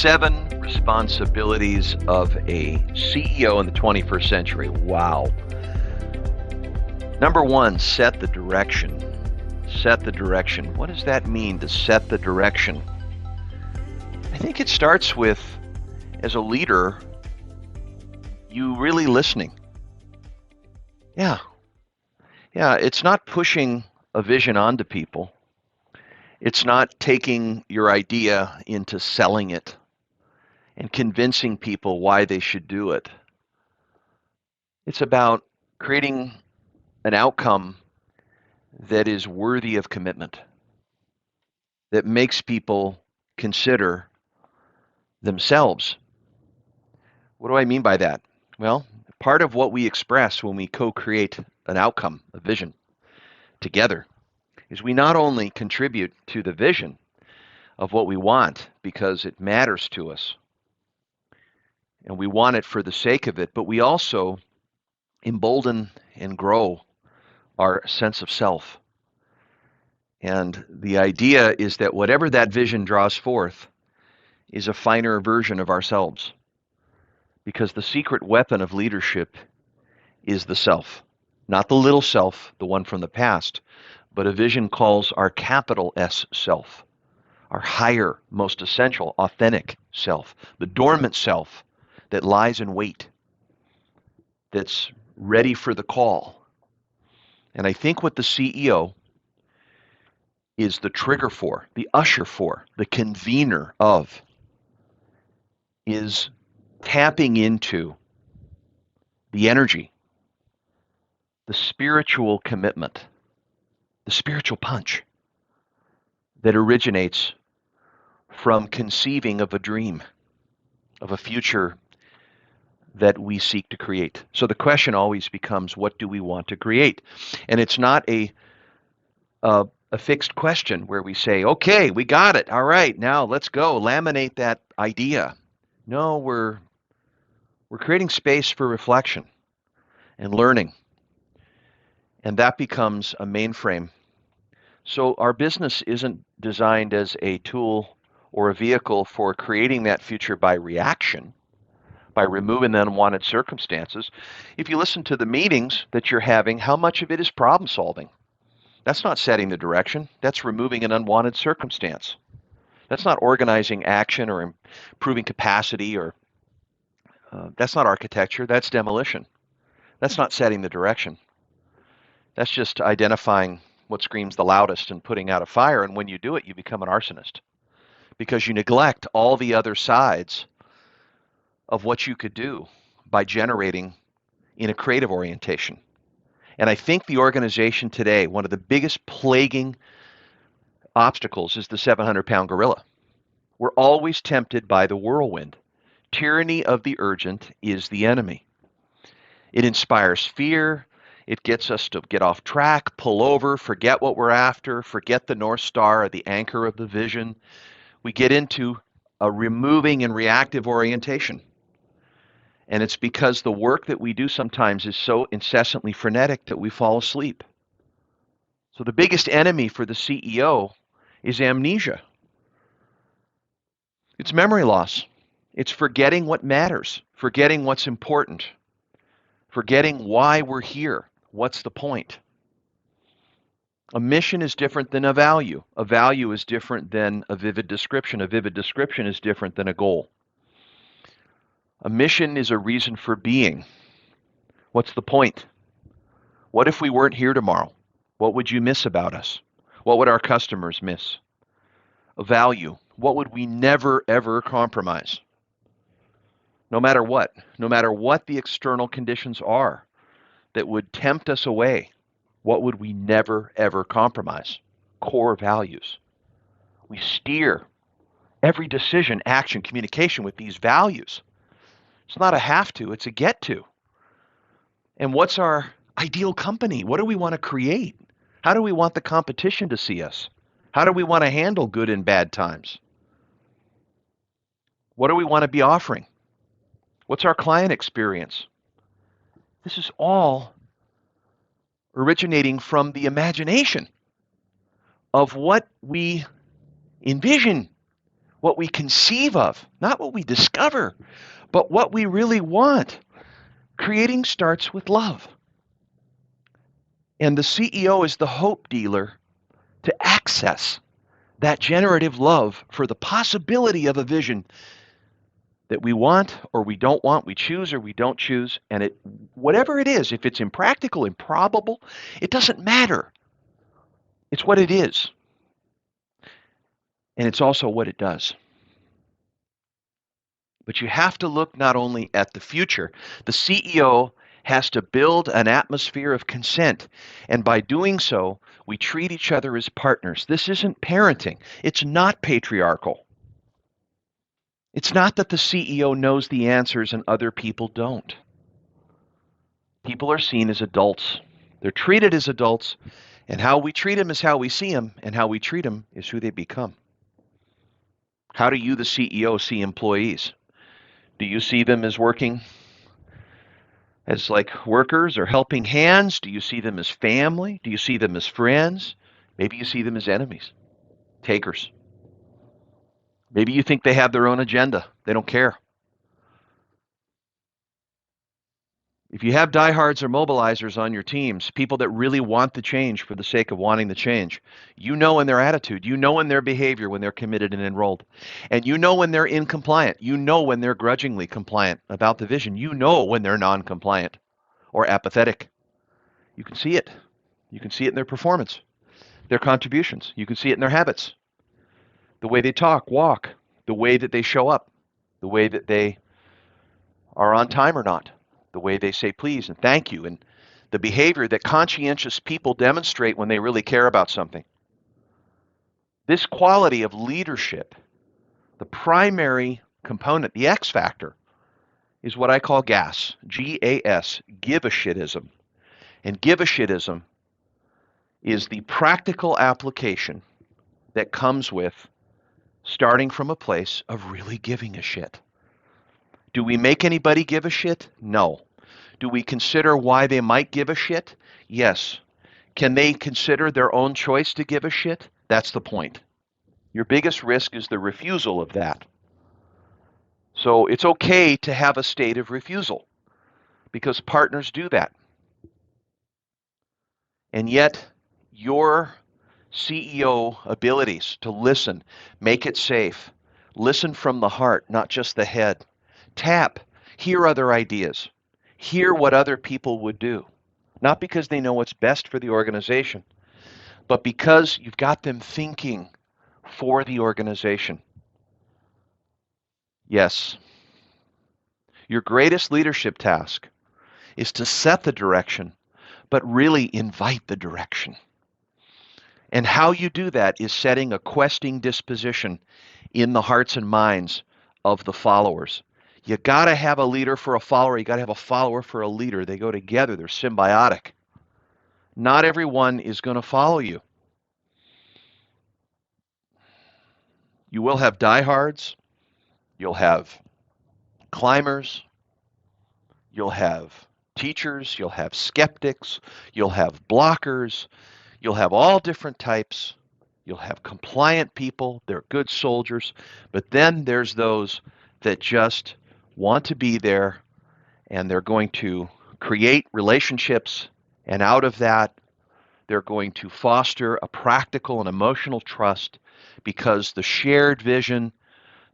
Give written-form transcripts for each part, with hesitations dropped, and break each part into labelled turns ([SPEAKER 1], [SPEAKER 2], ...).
[SPEAKER 1] 7 responsibilities of a CEO in the 21st century. Wow. Number 1, set the direction. Set the direction. What does that mean, to set the direction? I think it starts with, as a leader, you really listening. Yeah, it's not pushing a vision onto people. It's not taking your idea into selling it and convincing people why they should do it. It's about creating an outcome that is worthy of commitment, that makes people consider themselves. What do I mean by that? Well, part of what we express when we co-create an outcome, a vision, together, is we not only contribute to the vision of what we want because it matters to us and we want it for the sake of it, but we also embolden and grow our sense of self. And the idea is that whatever that vision draws forth is a finer version of ourselves, because the secret weapon of leadership is the self, not the little self, the one from the past, but a vision calls our capital S self, our higher, most essential, authentic self, the dormant self that lies in wait, that's ready for the call. And I think what the CEO is the trigger for, the usher for, the convener of, is tapping into the energy, the spiritual commitment, the spiritual punch that originates from conceiving of a dream, of a future that we seek to create. So the question always becomes, what do we want to create? And it's not a fixed question where we say, okay, we got it. All right, now let's go laminate that idea. No, we're creating space for reflection and learning. And that becomes a mainframe. So our business isn't designed as a tool or a vehicle for creating that future by reaction, by removing the unwanted circumstances. If you listen to the meetings that you're having, how much of it is problem solving? That's not setting the direction. That's removing an unwanted circumstance. That's not organizing action or improving capacity, or that's not architecture. That's demolition. That's not setting the direction. That's just identifying what screams the loudest and putting out a fire. And when you do it, you become an arsonist, because you neglect all the other sides of what you could do by generating in a creative orientation. And I think the organization today, one of the biggest plaguing obstacles is the 700-pound gorilla. We're always tempted by the whirlwind. Tyranny of the urgent is the enemy. It inspires fear. It gets us to get off track, pull over, forget what we're after, forget the North Star or the anchor of the vision. We get into a removing and reactive orientation. And it's because the work that we do sometimes is so incessantly frenetic that we fall asleep. So the biggest enemy for the CEO is amnesia. It's memory loss. It's forgetting what matters, forgetting what's important, forgetting why we're here. What's the point? A mission is different than a value. A value is different than a vivid description. A vivid description is different than a goal. A mission is a reason for being. What's the point? What if we weren't here tomorrow? What would you miss about us? What would our customers miss? A value. What would we never, ever compromise? No matter what the external conditions are that would tempt us away, what would we never, ever compromise? Core values. We steer every decision, action, communication with these values. It's not a have to, it's a get to. And what's our ideal company? What do we want to create? How do we want the competition to see us? How do we want to handle good and bad times? What do we want to be offering? What's our client experience? This is all originating from the imagination of what we envision, what we conceive of, not what we discover, but what we really want. Creating starts with love. And the CEO is the hope dealer to access that generative love for the possibility of a vision that we want or we don't want, we choose or we don't choose, and it, whatever it is, if it's impractical, improbable, it doesn't matter. It's what it is. And it's also what it does. But you have to look not only at the future. The CEO has to build an atmosphere of consent. And by doing so, we treat each other as partners. This isn't parenting. It's not patriarchal. It's not that the CEO knows the answers and other people don't. People are seen as adults. They're treated as adults, and how we treat them is how we see them, and how we treat them is who they become. How do you, the CEO, see employees? Do you see them as working as like workers or helping hands? Do you see them as family? Do you see them as friends? Maybe you see them as enemies, takers. Maybe you think they have their own agenda. They don't care. If you have diehards or mobilizers on your teams, people that really want the change for the sake of wanting the change, you know in their attitude, you know in their behavior when they're committed and enrolled, and you know when they're incompliant, you know when they're grudgingly compliant about the vision, you know when they're non-compliant or apathetic. You can see it. You can see it in their performance, their contributions. You can see it in their habits, the way they talk, walk, the way that they show up, the way that they are on time or not, the way they say please and thank you, and the behavior that conscientious people demonstrate when they really care about something. This quality of leadership, the primary component, the X factor, is what I call GAS, G-A-S, give-a-shitism. And give-a-shitism is the practical application that comes with starting from a place of really giving a shit. Do we make anybody give a shit? No. Do we consider why they might give a shit? Yes. Can they consider their own choice to give a shit? That's the point. Your biggest risk is the refusal of that. So it's okay to have a state of refusal because partners do that. And yet, your CEO abilities to listen, make it safe, listen from the heart, not just the head, tap, hear other ideas, hear what other people would do, not because they know what's best for the organization, but because you've got them thinking for the organization. Yes, your greatest leadership task is to set the direction, but really invite the direction. And how you do that is setting a questing disposition in the hearts and minds of the followers. You got to have a leader for a follower. You got to have a follower for a leader. They go together. They're symbiotic. Not everyone is going to follow you. You will have diehards. You'll have climbers. You'll have teachers. You'll have skeptics. You'll have blockers. You'll have all different types. You'll have compliant people. They're good soldiers. But then there's those that just want to be there, and they're going to create relationships, and out of that, they're going to foster a practical and emotional trust because the shared vision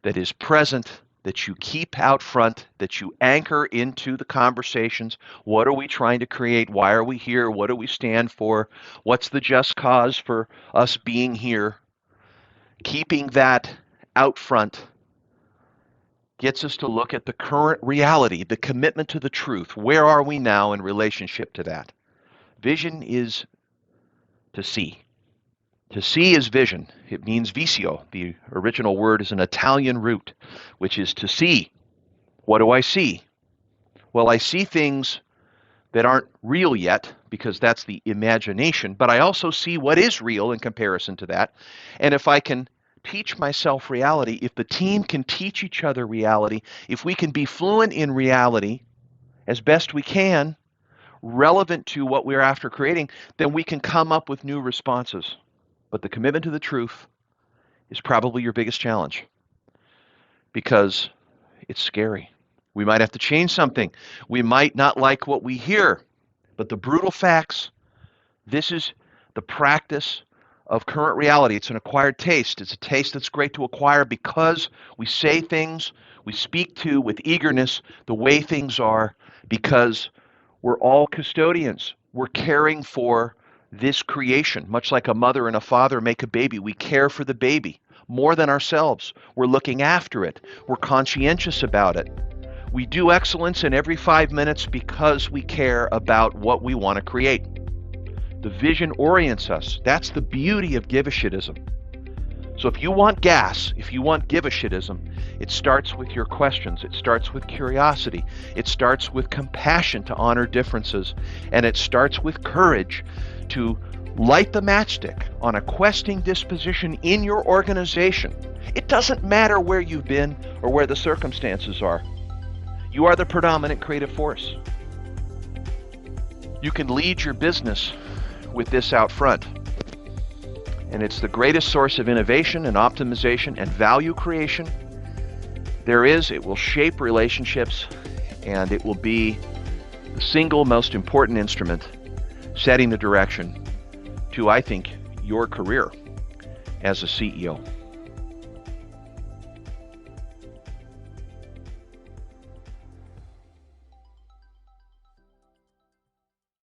[SPEAKER 1] that is present, that you keep out front, that you anchor into the conversations. What are we trying to create? Why are we here? What do we stand for? What's the just cause for us being here? Keeping that out front gets us to look at the current reality, the commitment to the truth. Where are we now in relationship to that? Vision is to see. To see is vision. It means visio. The original word is an Italian root, which is to see. What do I see? Well, I see things that aren't real yet, because that's the imagination, but I also see what is real in comparison to that. And if I can teach myself reality, if the team can teach each other reality, if we can be fluent in reality as best we can, relevant to what we're after creating, then we can come up with new responses. But the commitment to the truth is probably your biggest challenge. because it's scary. We might have to change something. We might not like what we hear, but the brutal facts, this is the practice of current reality. It's an acquired taste. It's a taste that's great to acquire because we say things, we speak to with eagerness the way things are, because we're all custodians. We're caring for this creation, much like a mother and a father make a baby. We care for the baby more than ourselves. We're looking after it. We're conscientious about it. We do excellence in every 5 minutes because we care about what we want to create. The vision orients us. That's the beauty of give-a-shitism. So if you want gas, if you want give-a-shitism, it starts with your questions. It starts with curiosity. It starts with compassion to honor differences. And it starts with courage to light the matchstick on a questing disposition in your organization. It doesn't matter where you've been or where the circumstances are. You are the predominant creative force. You can lead your business with this out front. And it's the greatest source of innovation and optimization and value creation there is. It will shape relationships, and it will be the single most important instrument setting the direction to, I think, your career as a CEO.